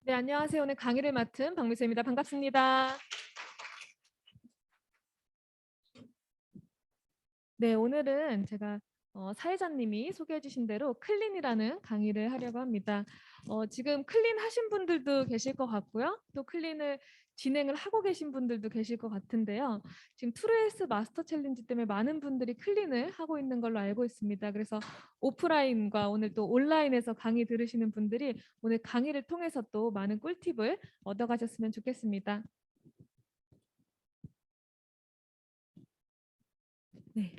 네, 안녕하세요. 오늘 강의를 맡은 박미수입니다. 반갑습니다. 네, 오늘은 제가 사회자님이 소개해 주신 대로 클린이라는 강의를 하려고 합니다. 지금 클린 하신 분들도 계실 것 같고요. 또 클린을 진행을 하고 계신 분들도 계실 것 같은데요. 지금 트루에스 마스터 챌린지 때문에 많은 분들이 클린을 하고 있는 걸로 알고 있습니다. 그래서 오프라인과 오늘 또 온라인에서 강의 들으시는 분들이 오늘 강의를 통해서 또 많은 꿀팁을 얻어가셨으면 좋겠습니다. 네.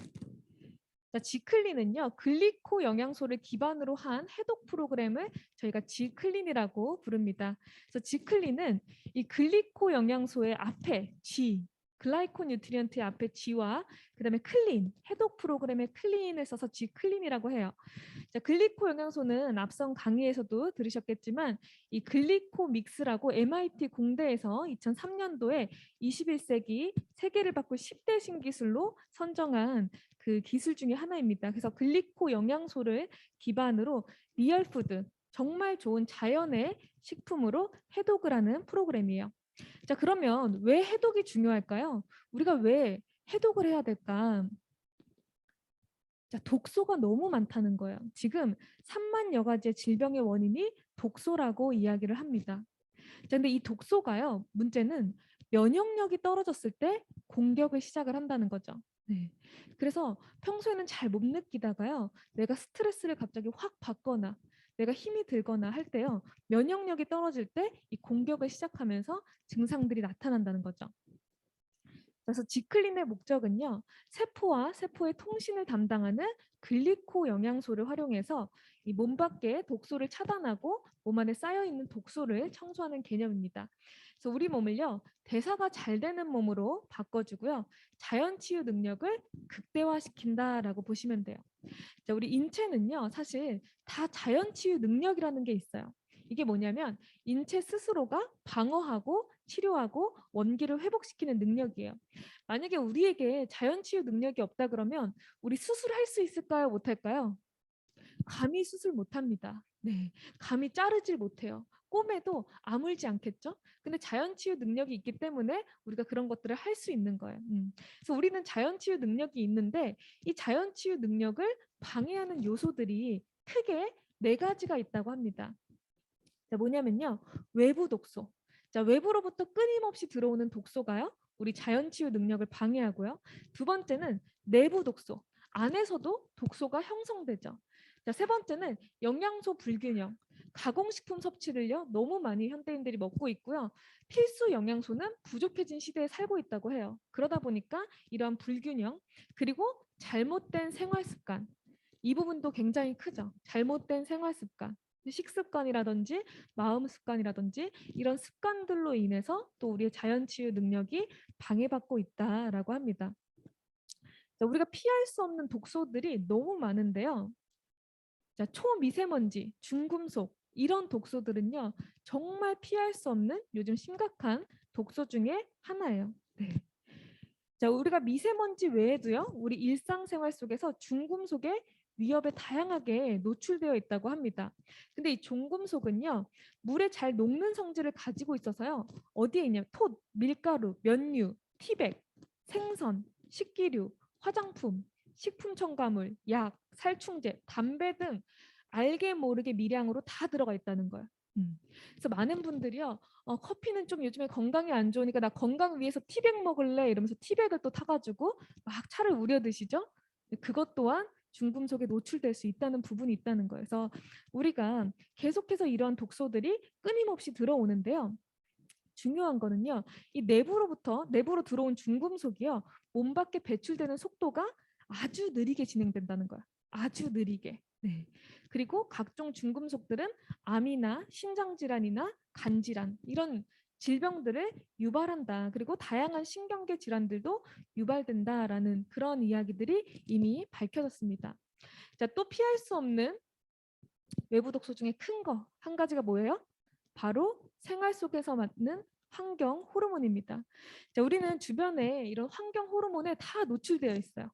자, 지클린은요, 글리코 영양소를 기반으로 한 해독 프로그램을 저희가 지클린이라고 부릅니다. 그래서 지클린은 이 글리코 영양소의 앞에 G, 글라이코 뉴트리언트의 앞에 G와 그다음에 클린, 해독 프로그램의 클린을 써서 지클린이라고 해요. 자, 글리코 영양소는 앞선 강의에서도 들으셨겠지만 이 글리코 믹스라고 MIT 공대에서 2003년도에 21세기 세계를 바꿀 10대 신기술로 선정한 그 기술 중에 하나입니다. 그래서 글리코 영양소를 기반으로 리얼푸드, 정말 좋은 자연의 식품으로 해독을 하는 프로그램이에요. 자, 그러면 왜 해독이 중요할까요? 우리가 왜 해독을 해야 될까? 자, 독소가 너무 많다는 거예요. 지금 3만여 가지의 질병의 원인이 독소라고 이야기를 합니다. 자, 근데 이 독소가요, 문제는 면역력이 떨어졌을 때 공격을 시작을 한다는 거죠. 네. 그래서 평소에는 잘 못 느끼다가요, 내가 스트레스를 갑자기 확 받거나 내가 힘이 들거나 할 때요, 면역력이 떨어질 때 이 공격을 시작하면서 증상들이 나타난다는 거죠. 그래서 지클린의 목적은요, 세포와 세포의 통신을 담당하는 글리코 영양소를 활용해서 이 몸 밖의 독소를 차단하고 몸 안에 쌓여 있는 독소를 청소하는 개념입니다. 그래서 우리 몸을요, 대사가 잘 되는 몸으로 바꿔주고요, 자연 치유 능력을 극대화시킨다라고 보시면 돼요. 자, 우리 인체는요, 사실 다 자연 치유 능력이라는 게 있어요. 이게 뭐냐면 인체 스스로가 방어하고 치료하고 원기를 회복시키는 능력이에요. 만약에 우리에게 자연 치유 능력이 없다 그러면 우리 수술할 수 있을까요? 못할까요? 감히 수술 못합니다. 네, 감히 자르질 못해요. 꼬매도 아물지 않겠죠? 근데 자연치유 능력이 있기 때문에 우리가 그런 것들을 할 수 있는 거예요. 그래서 우리는 자연치유 능력이 있는데 이 자연치유 능력을 방해하는 요소들이 크게 네 가지가 있다고 합니다. 자, 뭐냐면요, 외부 독소. 자, 외부로부터 끊임없이 들어오는 독소가요, 우리 자연치유 능력을 방해하고요. 두 번째는 내부 독소. 안에서도 독소가 형성되죠. 자, 세 번째는 영양소 불균형. 가공식품 섭취를요, 너무 많이 현대인들이 먹고 있고요. 필수 영양소는 부족해진 시대에 살고 있다고 해요. 그러다 보니까 이러한 불균형, 그리고 잘못된 생활 습관. 이 부분도 굉장히 크죠. 잘못된 생활 습관. 식습관이라든지 마음 습관이라든지 이런 습관들로 인해서 또 우리의 자연치유 능력이 방해받고 있다라고 합니다. 자, 우리가 피할 수 없는 독소들이 너무 많은데요. 자, 초미세먼지, 중금속 이런 독소들은요, 정말 피할 수 없는 요즘 심각한 독소 중에 하나예요. 네. 자, 우리가 미세먼지 외에도요, 우리 일상생활 속에서 중금속의 위협에 다양하게 노출되어 있다고 합니다. 근데 이 중금속은요, 물에 잘 녹는 성질을 가지고 있어서요, 어디에 있냐? 톳, 밀가루, 면류, 티백, 생선, 식기류, 화장품, 식품 첨가물, 약, 살충제, 담배 등 알게 모르게 미량으로 다 들어가 있다는 거예요. 그래서 많은 분들이요, 커피는 좀 요즘에 건강에 안 좋으니까 나 건강 위해서 티백 먹을래 이러면서 티백을 또 타가지고 막 차를 우려 드시죠. 그것 또한 중금속에 노출될 수 있다는 부분이 있다는 거예요. 그래서 우리가 계속해서 이런 독소들이 끊임없이 들어오는데요. 중요한 거는요, 이 내부로 들어온 중금속이요, 몸 밖에 배출되는 속도가 아주 느리게 진행된다는 거야. 아주 느리게. 네. 그리고 각종 중금속들은 암이나 심장질환이나 간질환 이런 질병들을 유발한다. 그리고 다양한 신경계 질환들도 유발된다라는 그런 이야기들이 이미 밝혀졌습니다. 자, 또 피할 수 없는 외부 독소 중에 큰 거 한 가지가 뭐예요? 바로 생활 속에서 맡는 환경 호르몬입니다. 자, 우리는 주변에 이런 환경 호르몬에 다 노출되어 있어요.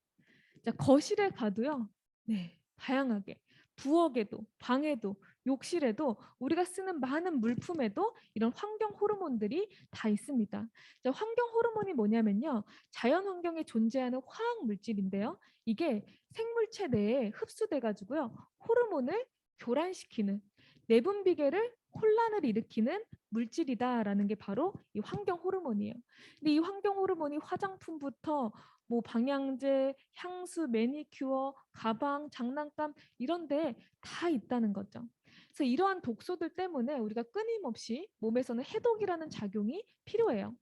자, 거실에 가도요. 네, 다양하게 부엌에도, 방에도, 욕실에도 우리가 쓰는 많은 물품에도 이런 환경 호르몬들이 다 있습니다. 자, 환경 호르몬이 뭐냐면요. 자연 환경에 존재하는 화학 물질인데요. 이게 생물체 내에 흡수돼 가지고요. 호르몬을 교란시키는 내분비계를 혼란을 일으키는 물질이다라는 게 바로 이 환경 호르몬이에요. 근데 이 환경 호르몬이 화장품부터 뭐 방향제, 향수, 매니큐어, 가방, 장난감 이런 데 다 있다는 거죠. 그래서 이러한 독소들 때문에 우리가 끊임없이 몸에서는 해독이라는 작용이 필요해요.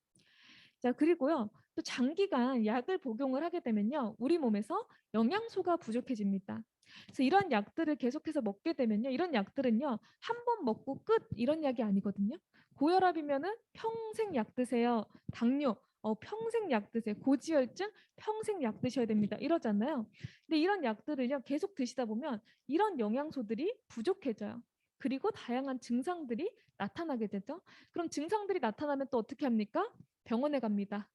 자, 그리고요. 또 장기간 약을 복용을 하게 되면요. 우리 몸에서 영양소가 부족해집니다. 그래서 이런 약들을 계속해서 먹게 되면요. 이런 약들은요. 한 번 먹고 끝 이런 약이 아니거든요. 고혈압이면은 평생 약 드세요. 당뇨 평생 약 드세요. 고지혈증 평생 약 드셔야 됩니다. 이러잖아요. 근데 이런 약들을요. 계속 드시다 보면 이런 영양소들이 부족해져요. 그리고 다양한 증상들이 나타나게 되죠. 그럼 증상들이 나타나면 또 어떻게 합니까? 병원에 갑니다.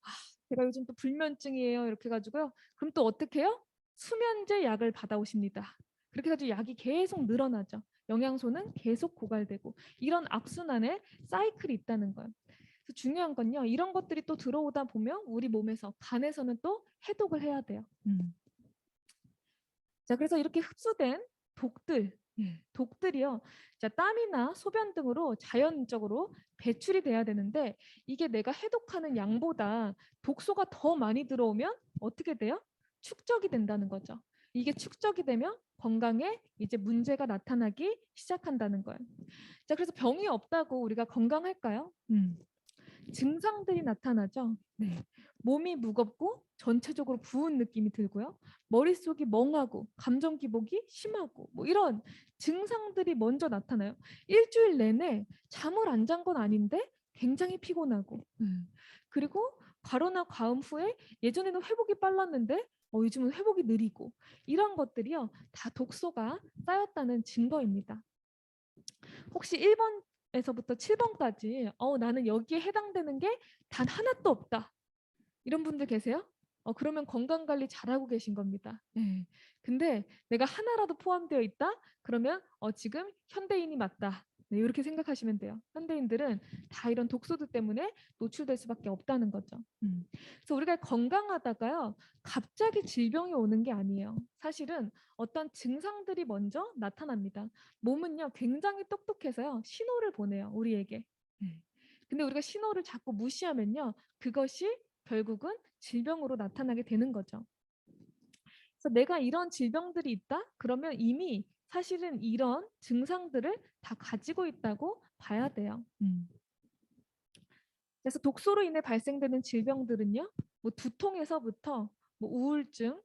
아, 제가 요즘 또 불면증이에요. 이렇게 해가지고요. 그럼 또 어떻게 해요? 수면제 약을 받아오십니다. 그렇게 해가지고 약이 계속 늘어나죠. 영양소는 계속 고갈되고 이런 악순환의 사이클이 있다는 거예요. 그래서 중요한 건요. 이런 것들이 또 들어오다 보면 우리 몸에서 간에서는 또 해독을 해야 돼요. 자, 그래서 이렇게 흡수된 독들, 독들이요. 자, 땀이나 소변 등으로 자연적으로 배출이 돼야 되는데 이게 내가 해독하는 양보다 독소가 더 많이 들어오면 어떻게 돼요? 축적이 된다는 거죠. 이게 축적이 되면 건강에 이제 문제가 나타나기 시작한다는 거예요. 자, 그래서 병이 없다고 우리가 건강할까요? 증상들이 나타나죠. 네. 몸이 무겁고 전체적으로 부은 느낌이 들고요. 머릿속이 멍하고 감정 기복이 심하고 뭐 이런 증상들이 먼저 나타나요. 일주일 내내 잠을 안 잔 건 아닌데 굉장히 피곤하고 그리고 과로나 과음 후에 예전에는 회복이 빨랐는데 요즘은 회복이 느리고 이런 것들이요. 다 독소가 쌓였다는 증거입니다. 혹시 1번에서부터 7번까지 나는 여기에 해당되는 게 단 하나도 없다. 이런 분들 계세요? 그러면 건강 관리 잘하고 계신 겁니다. 네. 근데 내가 하나라도 포함되어 있다? 그러면 지금 현대인이 맞다. 네, 이렇게 생각하시면 돼요. 현대인들은 다 이런 독소들 때문에 노출될 수밖에 없다는 거죠. 그래서 우리가 건강하다가요, 갑자기 질병이 오는 게 아니에요. 사실은 어떤 증상들이 먼저 나타납니다. 몸은요, 굉장히 똑똑해서요, 신호를 보내요, 우리에게. 근데 우리가 신호를 자꾸 무시하면요, 그것이 결국은 질병으로 나타나게 되는 거죠. 그래서 내가 이런 질병들이 있다? 그러면 이미 사실은 이런 증상들을 다 가지고 있다고 봐야 돼요. 그래서 독소로 인해 발생되는 질병들은요, 뭐 두통에서부터 뭐 우울증,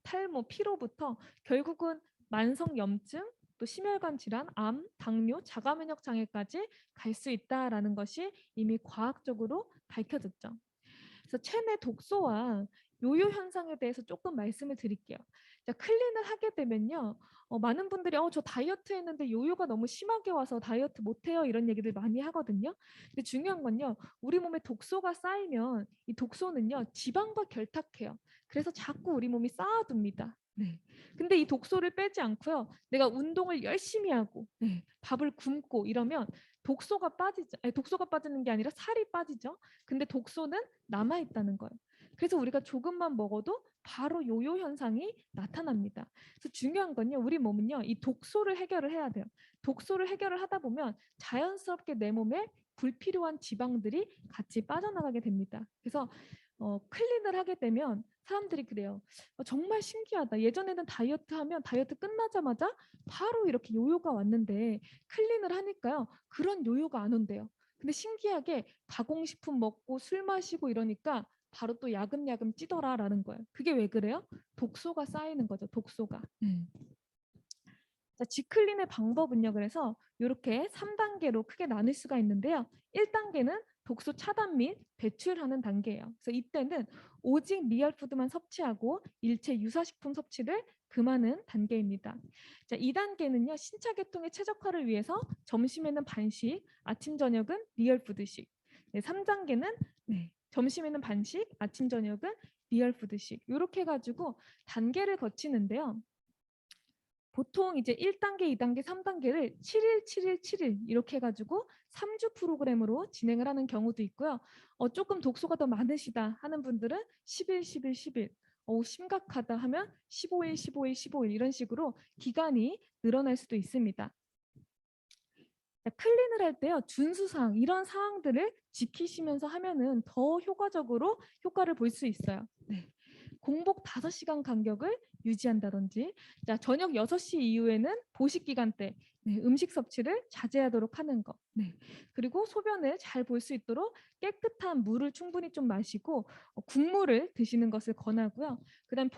탈모, 피로부터 결국은 만성염증, 또 심혈관 질환, 암, 당뇨, 자가면역 장애까지 갈 수 있다라는 것이 이미 과학적으로 밝혀졌죠. 그래서 체내 독소와 요요 현상에 대해서 조금 말씀을 드릴게요. 자, 클린을 하게 되면요. 많은 분들이 저 다이어트 했는데 요요가 너무 심하게 와서 다이어트 못해요. 이런 얘기들 많이 하거든요. 근데 중요한 건요. 우리 몸에 독소가 쌓이면 이 독소는요. 지방과 결탁해요. 그래서 자꾸 우리 몸이 쌓아둡니다. 네. 근데 이 독소를 빼지 않고요. 내가 운동을 열심히 하고 밥을 굶고 이러면 독소가 빠지죠. 아니, 독소가 빠지는 게 아니라 살이 빠지죠. 근데 독소는 남아 있다는 거예요. 그래서 우리가 조금만 먹어도 바로 요요 현상이 나타납니다. 그래서 중요한 건요. 우리 몸은요. 이 독소를 해결을 해야 돼요. 독소를 해결을 하다 보면 자연스럽게 내 몸에 불필요한 지방들이 같이 빠져나가게 됩니다. 그래서 클린을 하게 되면 사람들이 그래요. 정말 신기하다. 예전에는 다이어트 하면 다이어트 끝나자마자 바로 이렇게 요요가 왔는데 클린을 하니까요. 그런 요요가 안 온대요. 근데 신기하게 가공식품 먹고 술 마시고 이러니까 바로 또 야금야금 찌더라라는 거예요. 그게 왜 그래요? 독소가 쌓이는 거죠. 독소가. 자, 지클린의 방법은요. 그래서 이렇게 3단계로 크게 나눌 수가 있는데요. 1단계는 독소 차단 및 배출하는 단계예요. 그래서 이때는 오직 리얼푸드만 섭취하고 일체 유사식품 섭취를 금하는 단계입니다. 자, 2단계는요. 신차 계통의 최적화를 위해서 점심에는 반식, 아침 저녁은 리얼푸드식. 네, 3단계는 점심에는 반식, 아침 저녁은 리얼푸드식. 이렇게 해가지고 단계를 거치는데요. 보통 이제 1단계, 2단계, 3단계를 7일, 7일, 7일 이렇게 해가지고 3주 프로그램으로 진행을 하는 경우도 있고요. 조금 독소가 더 많으시다 하는 분들은 10일, 10일, 10일, 심각하다 하면 15일, 15일, 15일 이런 식으로 기간이 늘어날 수도 있습니다. 클린을 할 때요, 준수사항 이런 사항들을 지키시면서 하면은 더 효과적으로 효과를 볼 수 있어요. 네. 공복 5시간 간격을 유지한다든지, 자, 저녁 6시 이후에는 보식 기간 때 네, 음식 섭취를 자제하도록 하는 거. 네. 그리고 소변을 잘 볼 수 있도록 깨끗한 물을 충분히 좀 마시고 국물을 드시는 것을 권하고요. 그다음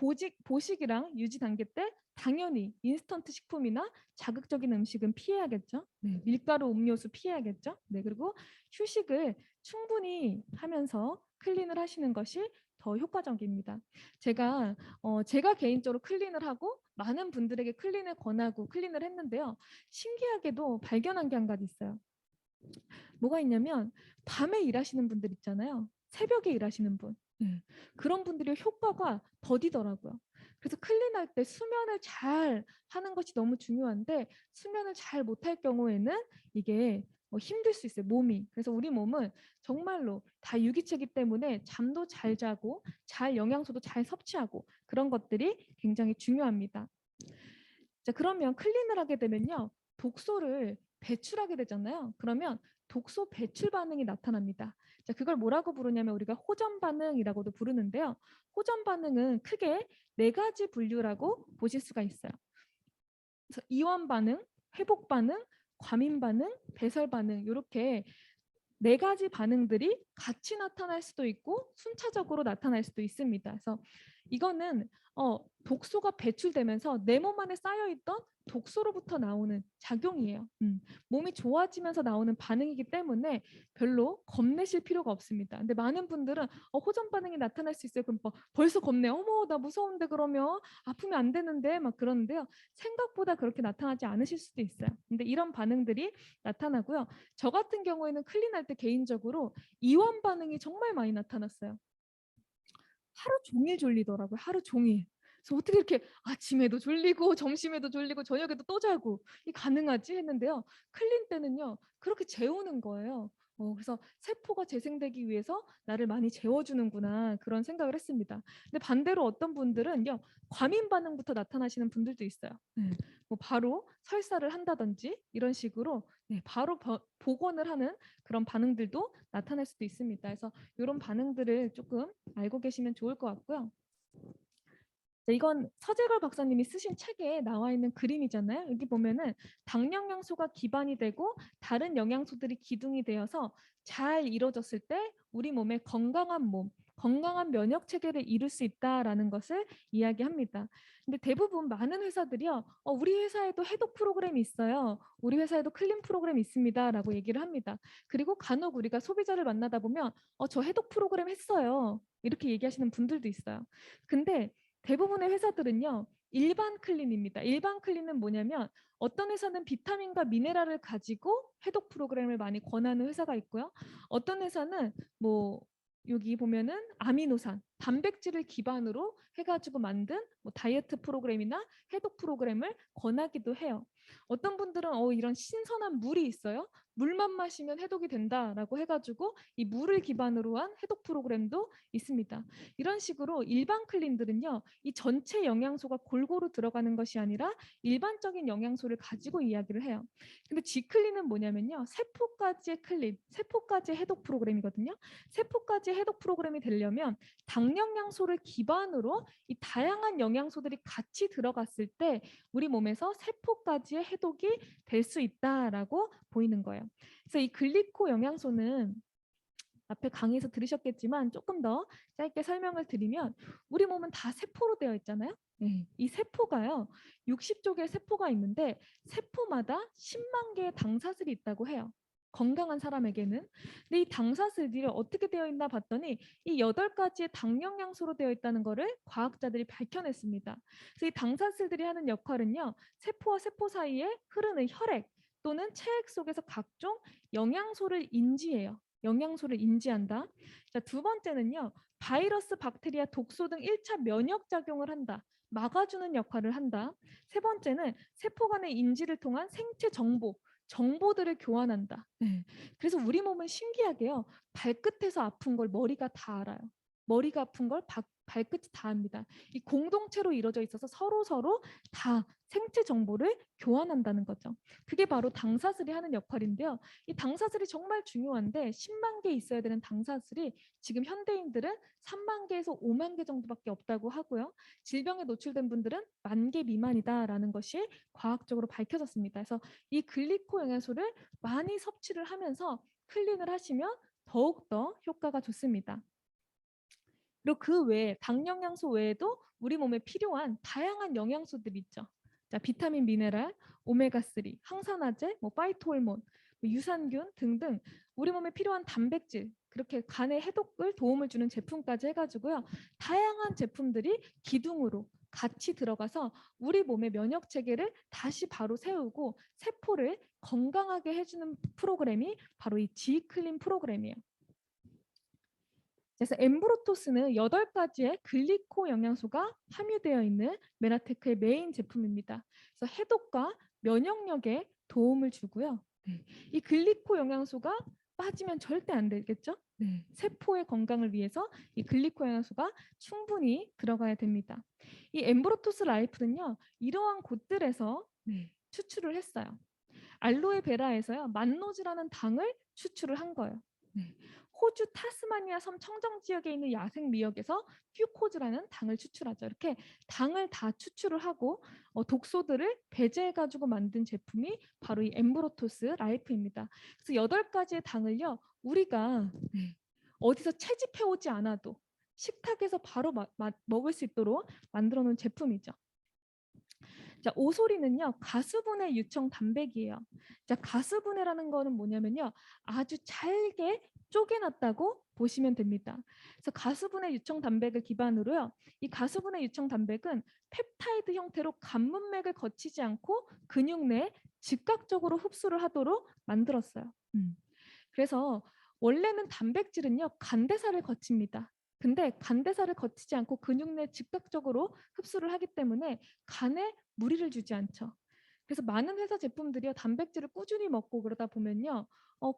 보식이랑 유지 단계 때 당연히 인스턴트 식품이나 자극적인 음식은 피해야겠죠. 네, 밀가루 음료수 피해야겠죠. 네, 그리고 휴식을 충분히 하면서 클린을 하시는 것이 더 효과적입니다. 제가 개인적으로 클린을 하고 많은 분들에게 클린을 권하고 클린을 했는데요. 신기하게도 발견한 게 한 가지 있어요. 뭐가 있냐면 밤에 일하시는 분들 있잖아요. 새벽에 일하시는 분. 네. 그런 분들의 효과가 더디더라고요. 그래서 클린할 때 수면을 잘 하는 것이 너무 중요한데 수면을 잘 못할 경우에는 이게 힘들 수 있어요, 몸이. 그래서 우리 몸은 정말로 다 유기체이기 때문에 잠도 잘 자고 잘 영양소도 잘 섭취하고 그런 것들이 굉장히 중요합니다. 자, 그러면 클린을 하게 되면요. 독소를 배출하게 되잖아요. 그러면 독소 배출 반응이 나타납니다. 자, 그걸 뭐라고 부르냐면 우리가 호전 반응이라고도 부르는데요. 호전 반응은 크게 4가지 분류라고 보실 수가 있어요. 그래서 이완 반응, 회복 반응, 과민 반응, 배설 반응 이렇게 4가지 반응들이 같이 나타날 수도 있고 순차적으로 나타날 수도 있습니다. 그래서 이거는 독소가 배출되면서 내 몸 안에 쌓여있던 독소로부터 나오는 작용이에요. 몸이 좋아지면서 나오는 반응이기 때문에 별로 겁내실 필요가 없습니다. 근데 많은 분들은 호전 반응이 나타날 수 있어요. 그럼 벌써 겁내. 어머, 나 무서운데 그러면 아프면 안 되는데 막 그러는데요. 생각보다 그렇게 나타나지 않으실 수도 있어요. 근데 이런 반응들이 나타나고요. 저 같은 경우에는 클린할 때 개인적으로 이완 반응이 정말 많이 나타났어요. 하루 종일 졸리더라고요. 하루 종일. 그래서 어떻게 이렇게 아침에도 졸리고 점심에도 졸리고 저녁에도 또 자고 이 가능하지 했는데요. 클린 때는요. 그렇게 재우는 거예요. 그래서 세포가 재생되기 위해서 나를 많이 재워주는구나 그런 생각을 했습니다. 근데 반대로 어떤 분들은요. 과민 반응부터 나타나시는 분들도 있어요. 네. 뭐 바로 설사를 한다든지 이런 식으로 네, 바로 복원을 하는 그런 반응들도 나타날 수도 있습니다. 그래서 이런 반응들을 조금 알고 계시면 좋을 것 같고요. 이건 서재걸 박사님이 쓰신 책에 나와 있는 그림이잖아요. 여기 보면은 당 영양소가 기반이 되고 다른 영양소들이 기둥이 되어서 잘 이루어졌을 때 우리 몸의 건강한 몸, 건강한 면역 체계를 이룰 수 있다라는 것을 이야기합니다. 근데 대부분 많은 회사들이요, 우리 회사에도 해독 프로그램이 있어요. 우리 회사에도 클린 프로그램이 있습니다라고 얘기를 합니다. 그리고 간혹 우리가 소비자를 만나다 보면 저 해독 프로그램 했어요. 이렇게 얘기하시는 분들도 있어요. 근데 대부분의 회사들은요. 일반 클린입니다. 일반 클린은 뭐냐면 어떤 회사는 비타민과 미네랄을 가지고 해독 프로그램을 많이 권하는 회사가 있고요. 어떤 회사는 뭐 여기 보면은 아미노산, 단백질을 기반으로 해가지고 만든 뭐 다이어트 프로그램이나 해독 프로그램을 권하기도 해요. 어떤 분들은 이런 신선한 물이 있어요. 물만 마시면 해독이 된다라고 해가지고 이 물을 기반으로 한 해독 프로그램도 있습니다. 이런 식으로 일반 클린들은요, 이 전체 영양소가 골고루 들어가는 것이 아니라 일반적인 영양소를 가지고 이야기를 해요. 근데 G클린은 뭐냐면요, 세포까지의 클린, 세포까지의 해독 프로그램이거든요. 세포까지의 해독 프로그램이 되려면 당 영양소를 기반으로 이 다양한 영양소들이 같이 들어갔을 때 우리 몸에서 세포까지의 해독이 될 수 있다라고 보이는 거예요. 그래서 이 글리코 영양소는 앞에 강의에서 들으셨겠지만 조금 더 짧게 설명을 드리면 우리 몸은 다 세포로 되어 있잖아요. 네. 이 세포가요. 60조 개의 세포가 있는데 세포마다 10만 개의 당사슬이 있다고 해요. 건강한 사람에게는. 근데 이 당사슬들이 어떻게 되어 있나 봤더니 이 8가지의 당 영양소로 되어 있다는 것을 과학자들이 밝혀냈습니다. 그래서 이 당사슬들이 하는 역할은요. 세포와 세포 사이에 흐르는 혈액 또는 체액 속에서 각종 영양소를 인지해요. 영양소를 인지한다. 자, 두 번째는요. 바이러스, 박테리아, 독소 등 1차 면역 작용을 한다. 막아주는 역할을 한다. 세 번째는 세포 간의 인지를 통한 생체 정보들을 교환한다. 네. 그래서 우리 몸은 신기하게요. 발끝에서 아픈 걸 머리가 다 알아요. 머리가 아픈 걸 발끝이 다 압니다. 이 공동체로 이루어져 있어서 서로 다 생체 정보를 교환한다는 거죠. 그게 바로 당사슬이 하는 역할인데요. 이 당사슬이 정말 중요한데 10만 개 있어야 되는 당사슬이 지금 현대인들은 3만 개에서 5만 개 정도밖에 없다고 하고요. 질병에 노출된 분들은 1만 개 미만이다라는 것이 과학적으로 밝혀졌습니다. 그래서 이 글리코 영양소를 많이 섭취를 하면서 클린을 하시면 더욱더 효과가 좋습니다. 그리고 그 외에 당 영양소 외에도 우리 몸에 필요한 다양한 영양소들이 있죠. 자, 비타민, 미네랄, 오메가3, 항산화제, 파이토호르몬, 유산균 등등 우리 몸에 필요한 단백질, 그렇게 간의 해독을 도움을 주는 제품까지 해가지고요. 다양한 제품들이 기둥으로 같이 들어가서 우리 몸의 면역 체계를 다시 바로 세우고 세포를 건강하게 해주는 프로그램이 바로 이 G클린 프로그램이에요. 그래서 엠브로토스는 8가지의 글리코 영양소가 함유되어 있는 메나테크의 메인 제품입니다. 그래서 해독과 면역력에 도움을 주고요. 네. 이 글리코 영양소가 빠지면 절대 안 되겠죠? 네. 세포의 건강을 위해서 이 글리코 영양소가 충분히 들어가야 됩니다. 이 엠브로토스 라이프는요. 이러한 곳들에서 추출을 했어요. 알로에 베라에서요. 만노즈라는 당을 추출을 한 거예요. 네. 호주 타스마니아 섬 청정 지역에 있는 야생 미역에서 퓨코즈라는 당을 추출하죠. 이렇게 당을 다 추출을 하고 독소들을 배제해가지고 만든 제품이 바로 이 엠브로토스 라이프입니다. 그래서 8가지의 당을요. 우리가 어디서 채집해오지 않아도 식탁에서 바로 먹을 수 있도록 만들어 놓은 제품이죠. 자, 오소리는요. 가수분해 유청 단백이에요. 자, 가수분해라는 거는 뭐냐면요. 아주 잘게 쪼개놨다고 보시면 됩니다. 그래서 가수분해 유청 단백을 기반으로요. 이 가수분해 유청 단백은 펩타이드 형태로 간문맥을 거치지 않고 근육 내에 즉각적으로 흡수를 하도록 만들었어요. 그래서 원래는 단백질은요. 간대사를 거칩니다. 근데 간대사를 거치지 않고 근육 내 즉각적으로 흡수를 하기 때문에 간에 무리를 주지 않죠. 그래서 많은 회사 제품들이요. 단백질을 꾸준히 먹고 그러다 보면요.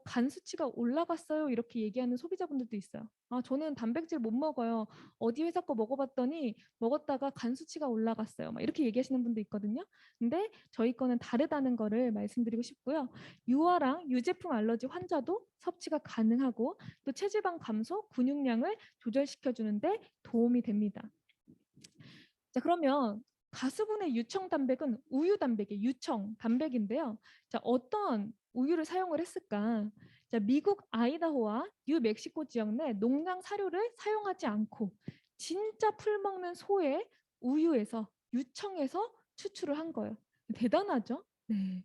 간 수치가 올라갔어요. 이렇게 얘기하는 소비자분들도 있어요. 아, 저는 단백질 못 먹어요. 어디 회사 거 먹어봤더니 먹었다가 간 수치가 올라갔어요. 막 이렇게 얘기하시는 분도 있거든요. 근데 저희 거는 다르다는 거를 말씀드리고 싶고요. 유아랑 유제품 알러지 환자도 섭취가 가능하고 또 체지방 감소, 근육량을 조절시켜 주는데 도움이 됩니다. 자, 그러면 가수분해 유청 단백은 우유 단백의 유청 단백인데요. 자, 어떤 우유를 사용을 했을까? 자, 미국 아이다호와 뉴멕시코 지역 내 농장 사료를 사용하지 않고 진짜 풀 먹는 소의 우유에서 유청에서 추출을 한 거예요. 대단하죠? 네.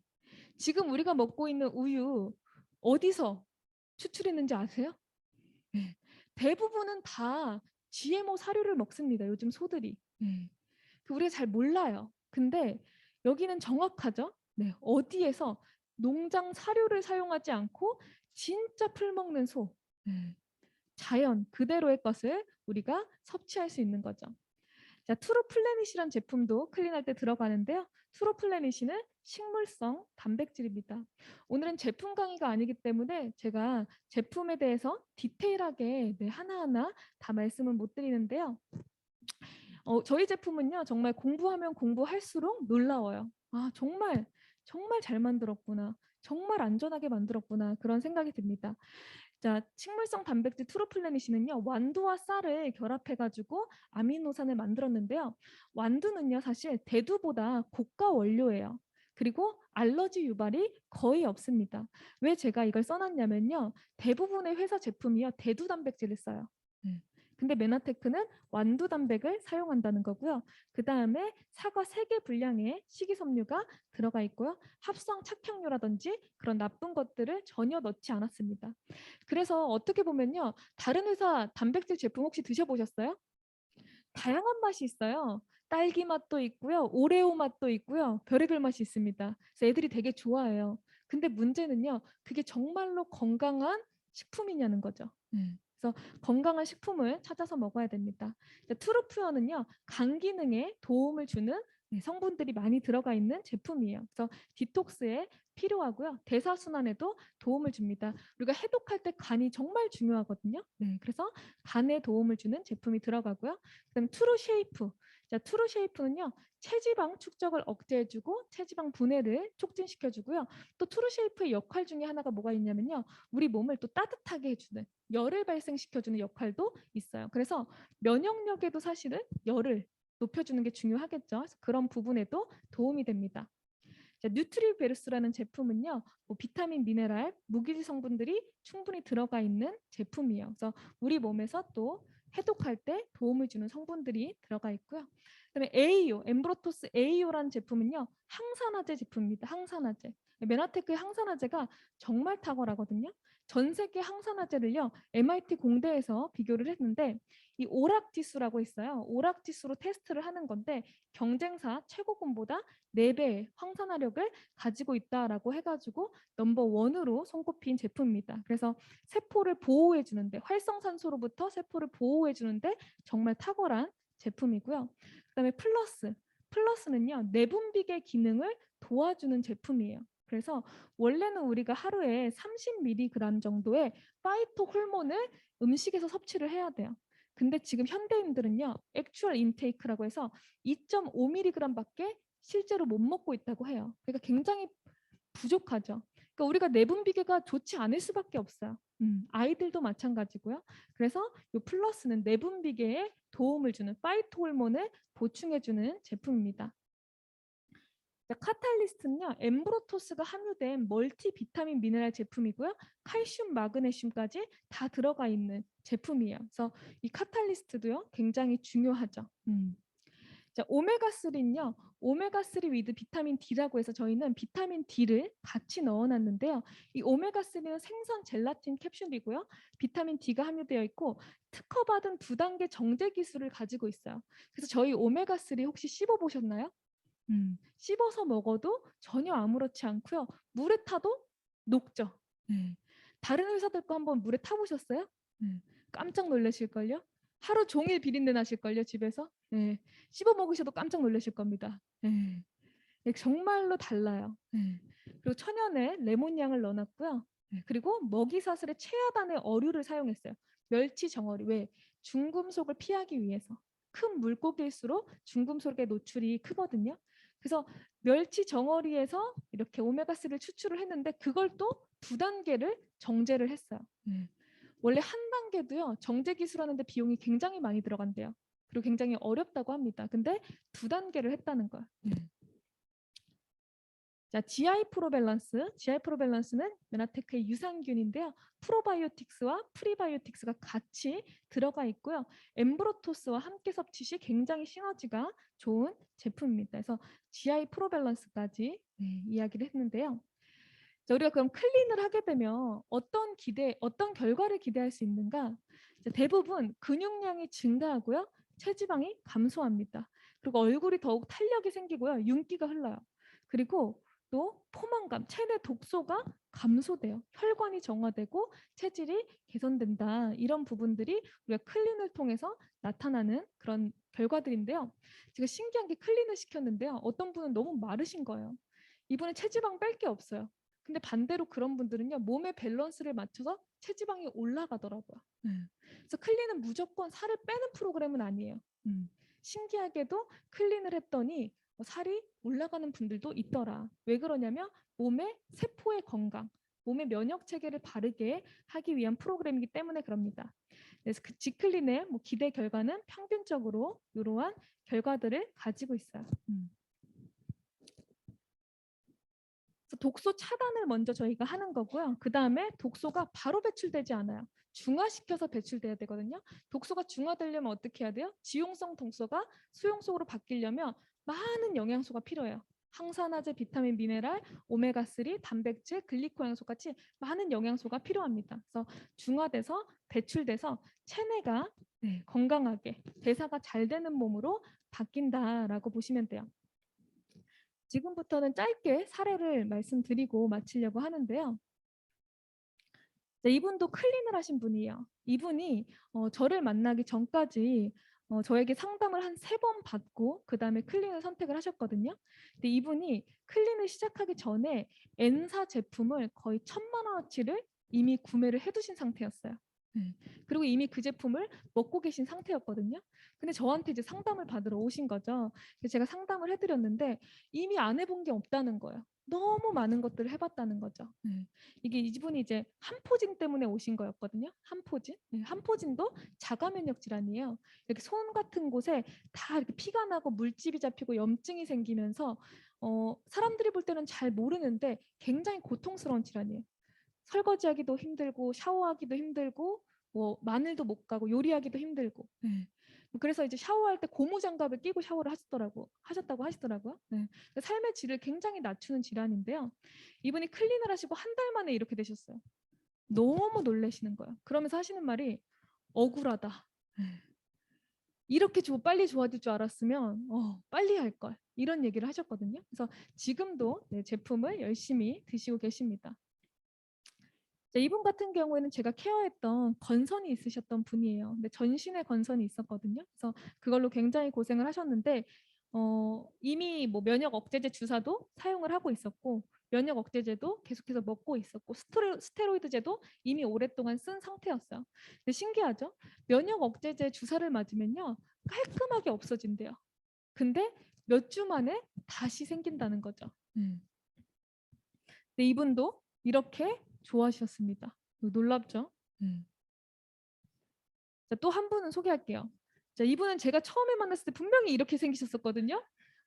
지금 우리가 먹고 있는 우유 어디서 추출했는지 아세요? 네. 대부분은 다 GMO 사료를 먹습니다. 요즘 소들이. 네. 우리가 잘 몰라요. 근데 여기는 정확하죠? 네. 어디에서 농장 사료를 사용하지 않고 진짜 풀 먹는 소, 자연 그대로의 것을 우리가 섭취할 수 있는 거죠. 자, 투로플래닛이란 제품도 클린할 때 들어가는데요. 투로플래닛은 식물성 단백질입니다. 오늘은 제품 강의가 아니기 때문에 제가 제품에 대해서 디테일하게 하나하나 다 말씀을 못 드리는데요. 저희 제품은요. 정말 공부하면 공부할수록 놀라워요. 아, 정말 잘 만들었구나. 정말 안전하게 만들었구나. 그런 생각이 듭니다. 자, 식물성 단백질 트루플래닛은요. 완두와 쌀을 결합해가지고 아미노산을 만들었는데요. 완두는요. 사실 대두보다 고가 원료예요. 그리고 알러지 유발이 거의 없습니다. 왜 제가 이걸 써놨냐면요. 대부분의 회사 제품이요. 대두 단백질을 써요. 근데 메나테크는 완두 단백을 사용한다는 거고요. 그 다음에 사과 3개 분량의 식이섬유가 들어가 있고요. 합성 착향료라든지 그런 나쁜 것들을 전혀 넣지 않았습니다. 그래서 어떻게 보면요. 다른 회사 단백질 제품 혹시 드셔보셨어요? 다양한 맛이 있어요. 딸기 맛도 있고요. 오레오 맛도 있고요. 별의별 맛이 있습니다. 그래서 애들이 되게 좋아해요. 근데 문제는요. 그게 정말로 건강한 식품이냐는 거죠. 그래서 건강한 식품을 찾아서 먹어야 됩니다. 트루푸어는요, 간 기능에 도움을 주는 성분들이 많이 들어가 있는 제품이에요. 그래서 디톡스에 필요하고요. 대사순환에도 도움을 줍니다. 우리가 해독할 때 간이 정말 중요하거든요. 네, 그래서 간에 도움을 주는 제품이 들어가고요. 그다음 트루쉐이프. 자, 트루쉐이프는요, 체지방 축적을 억제해주고 체지방 분해를 촉진시켜주고요. 또 트루쉐이프의 역할 중에 하나가 뭐가 있냐면요, 우리 몸을 또 따뜻하게 해주는, 열을 발생시켜주는 역할도 있어요. 그래서 면역력에도 사실은 열을 높여주는 게 중요하겠죠. 그래서 그런 부분에도 도움이 됩니다. 자, 뉴트리베르스라는 제품은요, 뭐 비타민, 미네랄, 무기질 성분들이 충분히 들어가 있는 제품이에요. 그래서 우리 몸에서 또 해독할 때 도움을 주는 성분들이 들어가 있고요. 그다음에 에이오, 엠브로토스 에이오라는 제품은요, 항산화제 제품입니다. 항산화제. 메나테크의 항산화제가 정말 탁월하거든요. 전 세계 항산화제를요, MIT 공대에서 비교를 했는데 이 오락지수라고 있어요. 오락지수로 테스트를 하는 건데 경쟁사 최고군보다 4배의 항산화력을 가지고 있다라고 해가지고 넘버 원으로 손꼽힌 제품입니다. 그래서 세포를 보호해 주는데, 활성산소로부터 세포를 보호해 주는데 정말 탁월한 제품이고요. 그다음에 플러스는요, 내분비계 기능을 도와주는 제품이에요. 그래서 원래는 우리가 하루에 30mg 정도의 파이토 호르몬을 음식에서 섭취를 해야 돼요. 근데 지금 현대인들은요, 액추얼 인테이크라고 해서 2.5mg밖에 실제로 못 먹고 있다고 해요. 그러니까 굉장히 부족하죠. 그러니까 우리가 내분비계가 좋지 않을 수밖에 없어요. 아이들도 마찬가지고요. 그래서 이 플러스는 내분비계에 도움을 주는, 파이토 호르몬을 보충해주는 제품입니다. 카탈리스트는요, 엠브로토스가 함유된 멀티 비타민 미네랄 제품이고요. 칼슘, 마그네슘까지 다 들어가 있는 제품이에요. 그래서 이 카탈리스트도요, 굉장히 중요하죠. 자, 오메가3는요. 오메가3 위드 비타민 D라고 해서 저희는 비타민 D를 같이 넣어놨는데요. 이 오메가3는 생선 젤라틴 캡슐이고요. 비타민 D가 함유되어 있고 특허받은 2단계 정제 기술을 가지고 있어요. 그래서 저희 오메가3 혹시 씹어보셨나요? 씹어서 먹어도 전혀 아무렇지 않고요. 물에 타도 녹죠. 다른 회사들 거 한번 물에 타보셨어요? 깜짝 놀라실걸요? 하루 종일 비린내 나실걸요, 집에서? 씹어 먹으셔도 깜짝 놀라실 겁니다. 정말로 달라요. 그리고 천연에 레몬향을 넣어놨고요. 그리고 먹이사슬의 최하단의 어류를 사용했어요. 멸치 정어리. 왜? 중금속을 피하기 위해서. 큰 물고기일수록 중금속의 노출이 크거든요. 그래서 멸치 정어리에서 이렇게 오메가3를 추출을 했는데 그걸 또 2단계를 정제를 했어요. 원래 한 단계도요, 정제 기술하는데 비용이 굉장히 많이 들어간대요. 그리고 굉장히 어렵다고 합니다. 근데 2단계를 했다는 거예요. 자, GI 프로밸런스. GI 프로밸런스는 메나테크의 유산균인데요. 프로바이오틱스와 프리바이오틱스가 같이 들어가 있고요. 엠브로토스와 함께 섭취 시 굉장히 시너지가 좋은 제품입니다. 그래서 GI 프로밸런스까지 이야기를 했는데요. 자, 우리가 그럼 클린을 하게 되면 어떤 결과를 기대할 수 있는가? 자, 대부분 근육량이 증가하고요. 체지방이 감소합니다. 그리고 얼굴이 더욱 탄력이 생기고요. 윤기가 흘러요. 그리고 또 포만감, 체내 독소가 감소돼요. 혈관이 정화되고 체질이 개선된다. 이런 부분들이 우리가 클린을 통해서 나타나는 그런 결과들인데요. 제가 신기한 게 클린을 시켰는데요. 어떤 분은 너무 마르신 거예요. 이분은 체지방 뺄 게 없어요. 근데 반대로 그런 분들은요, 몸의 밸런스를 맞춰서 체지방이 올라가더라고요. 그래서 클린은 무조건 살을 빼는 프로그램은 아니에요. 신기하게도 클린을 했더니 살이 올라가는 분들도 있더라. 왜 그러냐면 몸의 세포의 건강, 몸의 면역 체계를 바르게 하기 위한 프로그램이기 때문에 그럽니다. 그래서 그 지클린의 기대 결과는 평균적으로 이러한 결과들을 가지고 있어요. 독소 차단을 먼저 저희가 하는 거고요. 그 다음에 독소가 바로 배출되지 않아요. 중화시켜서 배출돼야 되거든요. 독소가 중화되려면 어떻게 해야 돼요? 지용성 독소가 수용성으로 바뀌려면 많은 영양소가 필요해요. 항산화제, 비타민, 미네랄, 오메가3, 단백질, 글리코 영양소 같이 많은 영양소가 필요합니다. 그래서 중화돼서 배출돼서 체내가 건강하게 대사가 잘 되는 몸으로 바뀐다라고 보시면 돼요. 지금부터는 짧게 사례를 말씀드리고 마치려고 하는데요. 자, 이분도 클린을 하신 분이에요. 이분이 저를 만나기 전까지 저에게 상담을 한 3번 받고 그 다음에 클린을 선택을 하셨거든요. 근데 이분이 클린을 시작하기 전에 N사 제품을 거의 1,000만 원어치를 이미 구매를 해두신 상태였어요. 그리고 이미 그 제품을 먹고 계신 상태였거든요. 근데 저한테 이제 상담을 받으러 오신 거죠. 그래서 제가 상담을 해드렸는데 이미 안 해본 게 없다는 거예요. 너무 많은 것들을 해봤다는 거죠. 이게 이분이 이제 한포진 때문에 오신 거였거든요. 한포진. 한포진도 자가 면역 질환이에요. 이렇게 손 같은 곳에 다 이렇게 피가 나고 물집이 잡히고 염증이 생기면서 사람들이 볼 때는 잘 모르는데 굉장히 고통스러운 질환이에요. 설거지하기도 힘들고 샤워하기도 힘들고 뭐 마늘도 못 가고 요리하기도 힘들고. 그래서 이제 샤워할 때 고무장갑을 끼고 샤워를 하셨다고 하시더라고요. 삶의 질을 굉장히 낮추는 질환인데요. 이분이 클린을 하시고 한 달 만에 이렇게 되셨어요. 너무 놀라시는 거예요. 그러면서 하시는 말이 억울하다. 이렇게 빨리 좋아질 줄 알았으면 빨리 할 걸. 이런 얘기를 하셨거든요. 그래서 지금도 제품을 열심히 드시고 계십니다. 자, 이분 같은 경우에는 제가 케어했던 건선이 있으셨던 분이에요. 근데 전신에 건선이 있었거든요. 그래서 그걸로 굉장히 고생을 하셨는데 이미 뭐 면역 억제제 주사도 사용을 하고 있었고 면역 억제제도 계속해서 먹고 있었고 스테로이드제도 이미 오랫동안 쓴 상태였어요. 근데 신기하죠? 면역 억제제 주사를 맞으면요 깔끔하게 없어진대요. 근데 몇 주 만에 다시 생긴다는 거죠. 근데 이분도 이렇게 좋아하셨습니다. 놀랍죠? 또 한 분은 소개할게요. 자, 이분은 제가 처음에 만났을 때 분명히 이렇게 생기셨었거든요.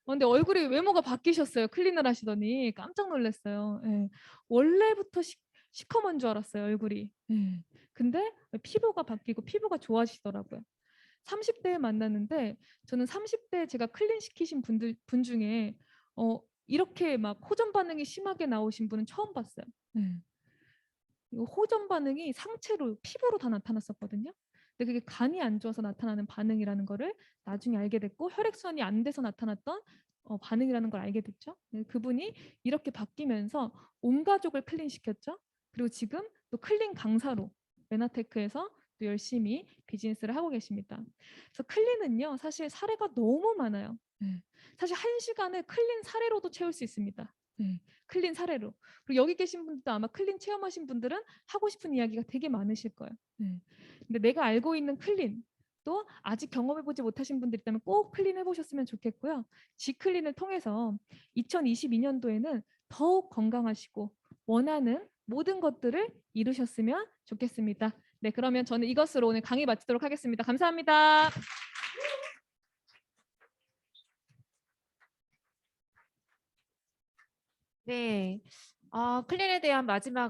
근데 얼굴이 외모가 바뀌셨어요. 클린을 하시더니 깜짝 놀랐어요. 예. 원래부터 시커먼 줄 알았어요, 얼굴이. 예. 근데 피부가 바뀌고 피부가 좋아지시더라고요. 30대에 만났는데 저는 30대 제가 클린 시키신 분 중에 이렇게 막 호전 반응이 심하게 나오신 분은 처음 봤어요. 이거 호전 반응이 상체로 피부로 다 나타났었거든요. 근데 그게 간이 안 좋아서 나타나는 반응이라는 거를 나중에 알게 됐고 혈액순환이 안 돼서 나타났던 반응이라는 걸 알게 됐죠. 그분이 이렇게 바뀌면서 온 가족을 클린 시켰죠. 그리고 지금 또 클린 강사로 메나테크에서 또 열심히 비즈니스를 하고 계십니다. 그래서 클린은요 사실 사례가 너무 많아요. 사실 1시간을 클린 사례로도 채울 수 있습니다. 클린 사례로. 그리고 여기 계신 분들도 아마 클린 체험하신 분들은 하고 싶은 이야기가 되게 많으실 거예요. 근데 내가 알고 있는 클린 또 아직 경험해보지 못하신 분들 있다면 꼭 클린 해보셨으면 좋겠고요. 지클린을 통해서 2022년도에는 더욱 건강하시고 원하는 모든 것들을 이루셨으면 좋겠습니다. 네, 그러면 저는 이것으로 오늘 강의 마치도록 하겠습니다. 감사합니다. 네. 클린에 대한 마지막